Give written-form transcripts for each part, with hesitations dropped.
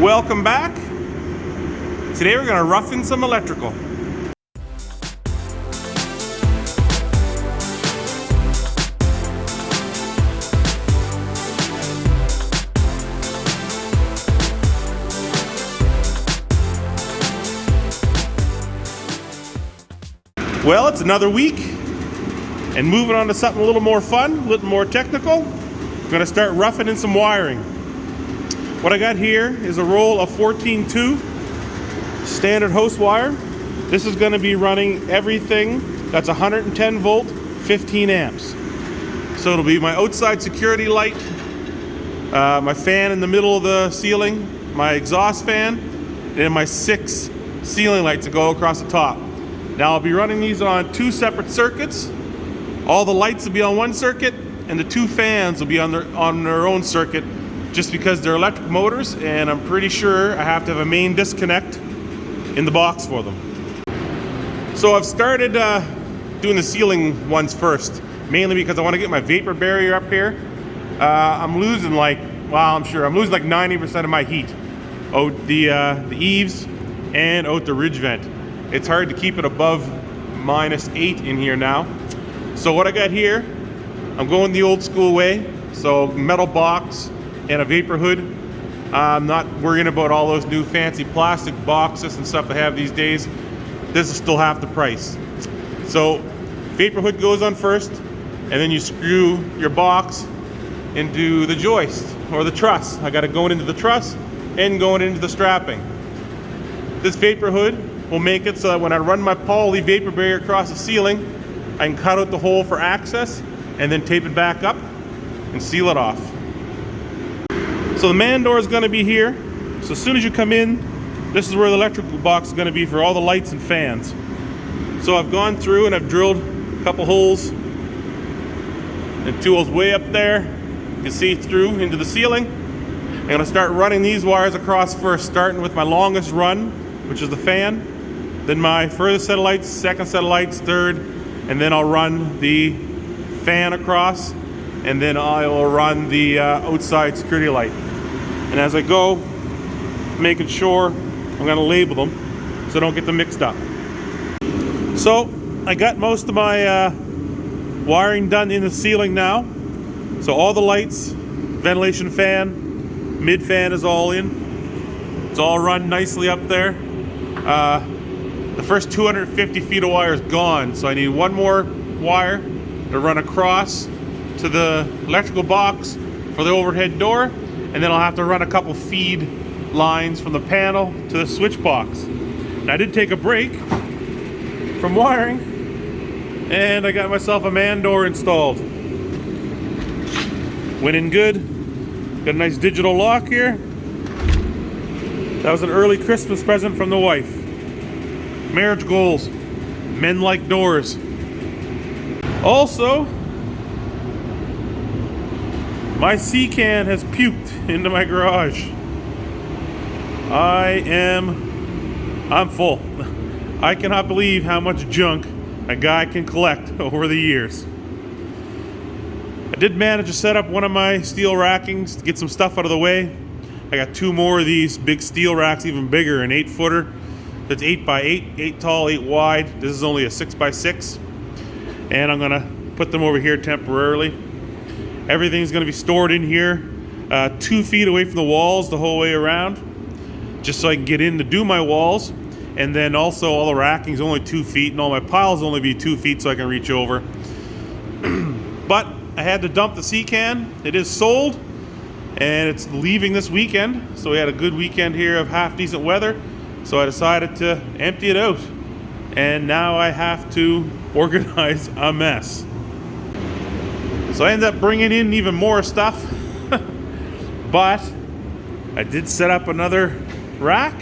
Welcome back. Today we're going to rough in some electrical. Well, it's another week and moving on to something a little more fun, a little more technical. I'm going to start roughing in some wiring. What I got here is a roll of 14-2 standard hose wire. This is going to be running everything that's 110 volt, 15 amps. So it'll be my outside security light, my fan in the middle of the ceiling, my exhaust fan, and my 6 ceiling lights that go across the top. Now I'll be running these on 2 separate circuits. All the lights will be on one circuit, and the 2 fans will be on their own circuit, just because they're electric motors, and I'm pretty sure I have to have a main disconnect in the box for them. So I've started doing the ceiling ones first, mainly because I want to get my vapor barrier up here. I'm losing like 90% of my heat out the eaves and out the ridge vent. It's hard to keep it above -8 in here now. So what I got here, I'm going the old school way. So metal box and a vapor hood. I'm not worrying about all those new fancy plastic boxes and stuff they have these days. This is still half the price. So vapor hood goes on first, and then you screw your box into the joist or the truss. I got it going into the truss and going into the strapping. This vapor hood will make it so that when I run my poly vapor barrier across the ceiling, I can cut out the hole for access and then tape it back up and seal it off. So the man door is going to be here. So as soon as you come in, this is where the electrical box is going to be for all the lights and fans. So I've gone through and I've drilled a couple holes, and 2 holes way up there. You can see through into the ceiling. I'm going to start running these wires across first, starting with my longest run, which is the fan, then my furthest set of lights, second set of lights, third, and then I'll run the fan across, and then I will run the outside security light. And as I go, making sure I'm going to label them so I don't get them mixed up. So I got most of my wiring done in the ceiling now. So all the lights, ventilation fan, mid fan is all in. It's all run nicely up there. The first 250 feet of wire is gone, so I need one more wire to run across to the electrical box for the overhead door, and then I'll have to run a couple feed lines from the panel to the switch box. And I did take a break from wiring, and I got myself a man door installed. Went in good. Got a nice digital lock here. That was an early Christmas present from the wife. Marriage goals. Men like doors. Also, my C-can has puked into my garage. I'm full. I cannot believe how much junk a guy can collect over the years. I did manage to set up one of my steel rackings to get some stuff out of the way. I got 2 more of these big steel racks, even bigger, an 8-footer. That's 8x8, 8 tall, 8 wide. This is only a 6x6. And I'm gonna put them over here temporarily. Everything's gonna be stored in here, 2 feet away from the walls the whole way around, just so I can get in to do my walls. And then also all the racking's only 2 feet, and all my piles only be 2 feet so I can reach over. But I had to dump the C-can. It is sold, and it's leaving this weekend. So we had a good weekend here of half decent weather. So I decided to empty it out. And now I have to organize a mess. So I ended up bringing in even more stuff. But I did set up another rack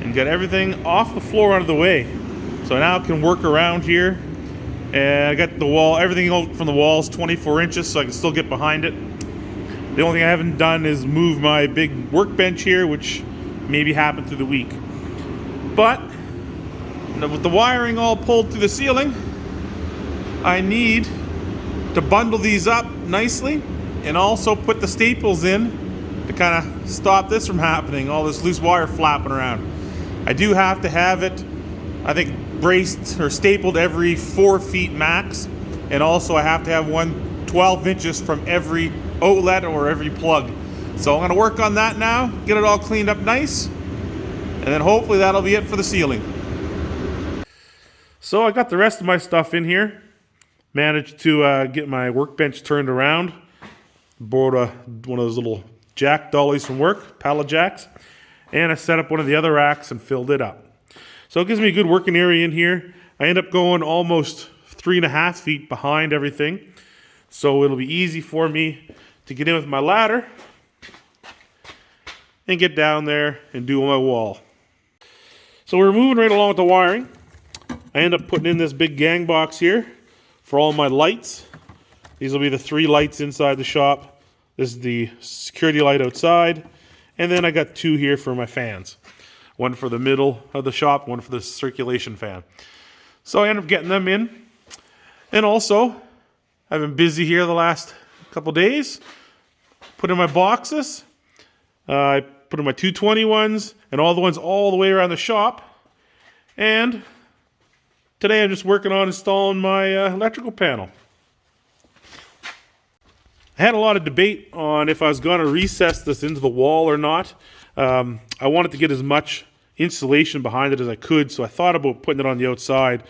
and get everything off the floor out of the way. So now I can work around here. And I got the wall, everything from the walls 24 inches, so I can still get behind it. The only thing I haven't done is move my big workbench here, which maybe happen through the week. But with the wiring all pulled through the ceiling, I need to bundle these up nicely and also put the staples in to kind of stop this from happening, all this loose wire flapping around. I do have to have it, I think, braced or stapled every 4 feet max. And also I have to have one 12 inches from every outlet or every plug. So I'm going to work on that now, get it all cleaned up nice, and then hopefully that'll be it for the ceiling. So I got the rest of my stuff in here. Managed to get my workbench turned around. Borrowed one of those little jack dollies from work, pallet jacks. And I set up one of the other racks and filled it up. So it gives me a good working area in here. I end up going almost 3.5 feet behind everything. So it'll be easy for me to get in with my ladder and get down there and do my wall. So we're moving right along with the wiring. I end up putting in this big gang box here for all my lights. These will be the 3 lights inside the shop. This is the security light outside. And then I got 2 here for my fans. One for the middle of the shop, one for the circulation fan. So I end up getting them in. And also, I've been busy here the last couple days. Put in my boxes. I put in my 220 ones and all the ones all the way around the shop. And today I'm just working on installing my electrical panel. I had a lot of debate on if I was going to recess this into the wall or not. I wanted to get as much insulation behind it as I could, so I thought about putting it on the outside.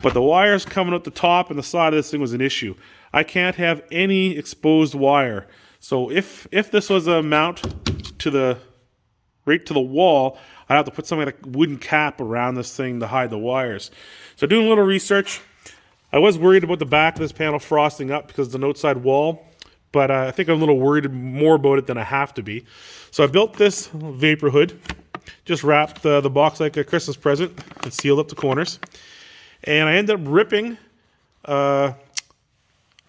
But the wires coming out the top and the side of this thing was an issue. I can't have any exposed wire. So if this was a mount to right to the wall, I'd have to put something like a wooden cap around this thing to hide the wires. So doing a little research, I was worried about the back of this panel frosting up because of the outside wall, but I think I'm a little worried more about it than I have to be. So I built this vapor hood, just wrapped the box like a Christmas present and sealed up the corners. And I ended up ripping a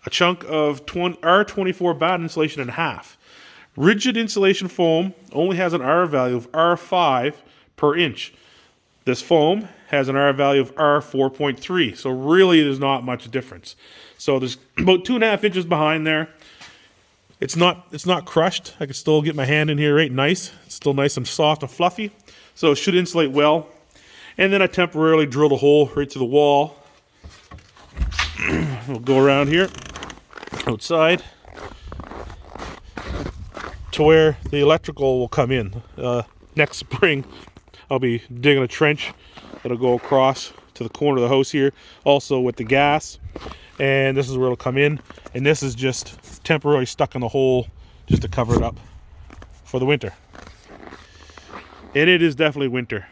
chunk of R24 batten insulation in half. Rigid insulation foam only has an R value of R5 per inch. This foam has an R value of R4.3, so really there's not much difference. So there's about 2.5 inches behind there. It's not crushed. I can still get my hand in here right nice. It's still nice and soft and fluffy, so it should insulate well. And then I temporarily drilled a hole right to the wall. We'll go around here, outside, to where the electrical will come in. Next spring, I'll be digging a trench that'll go across to the corner of the house here, also with the gas. And this is where it'll come in. And this is just temporarily stuck in the hole just to cover it up for the winter. And it is definitely winter.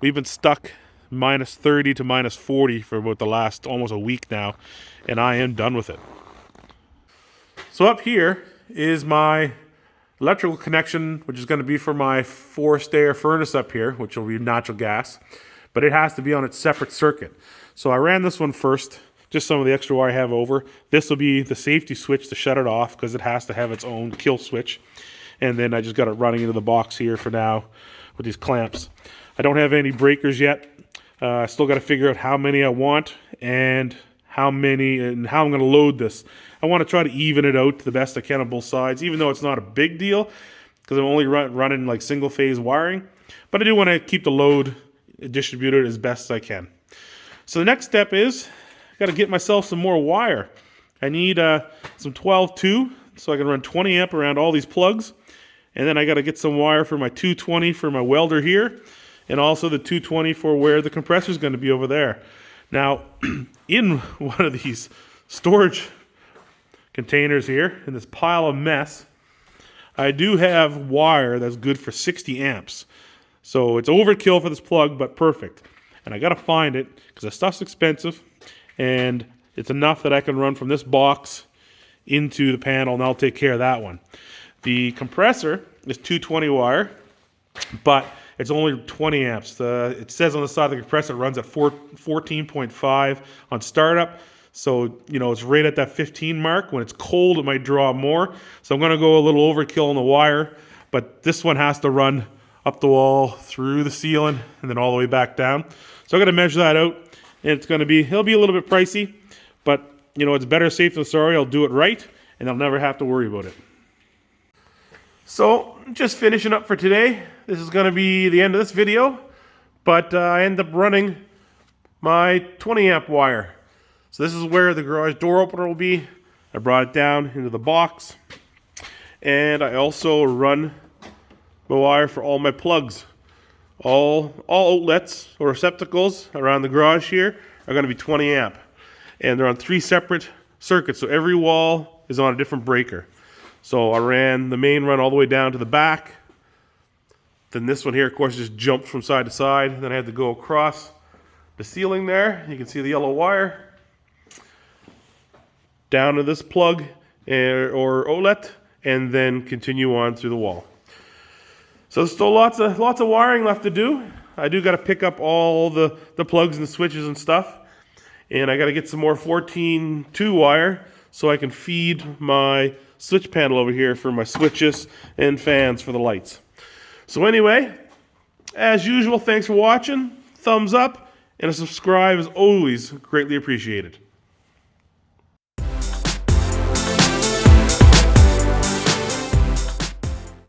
We've been stuck minus 30 to minus 40 for about the last almost a week now, and I am done with it. So up here is my electrical connection, which is going to be for my forced air furnace up here, which will be natural gas, but it has to be on its separate circuit. So I ran this one first, just some of the extra wire I have over. This will be the safety switch to shut it off because it has to have its own kill switch. And then I just got it running into the box here for now with these clamps. I don't have any breakers yet. I still got to figure out how many I want and how I'm going to load this. I want to try to even it out to the best I can on both sides, even though it's not a big deal because I'm only running like single phase wiring. But I do want to keep the load distributed as best as I can. So the next step is I got to get myself some more wire. I need some 12-2 so I can run 20 amp around all these plugs. And then I got to get some wire for my 220 for my welder here, and also the 220 for where the compressor is going to be over there. Now, in one of these storage containers here, in this pile of mess, I do have wire that's good for 60 amps. So it's overkill for this plug, but perfect. And I got to find it because the stuff's expensive, and it's enough that I can run from this box into the panel, and I'll take care of that one. The compressor is 220 wire, but it's only 20 amps. It says on the side of the compressor it runs at 14.5 on startup. So, it's right at that 15 mark. When it's cold, it might draw more. So I'm going to go a little overkill on the wire, but this one has to run up the wall, through the ceiling, and then all the way back down. So I'm going to measure that out, and it'll be a little bit pricey, but, it's better safe than sorry. I'll do it right, and I'll never have to worry about it. So just finishing up for today. This is going to be the end of this video, but I end up running my 20 amp wire. So this is where the garage door opener will be. I brought it down into the box, and I also run my wire for all my plugs. All outlets or receptacles around the garage here are going to be 20 amp, and they're on 3 separate circuits, so every wall is on a different breaker. So I ran the main run all the way down to the back. Then this one here, of course, just jumped from side to side. Then I had to go across the ceiling there. You can see the yellow wire down to this plug or outlet, and then continue on through the wall. So there's still lots of wiring left to do. I do got to pick up all the plugs and the switches and stuff, and I got to get some more 14-2 wire so I can feed my switch panel over here for my switches and fans for the lights. So anyway, as usual, thanks for watching. Thumbs up and a subscribe is always greatly appreciated.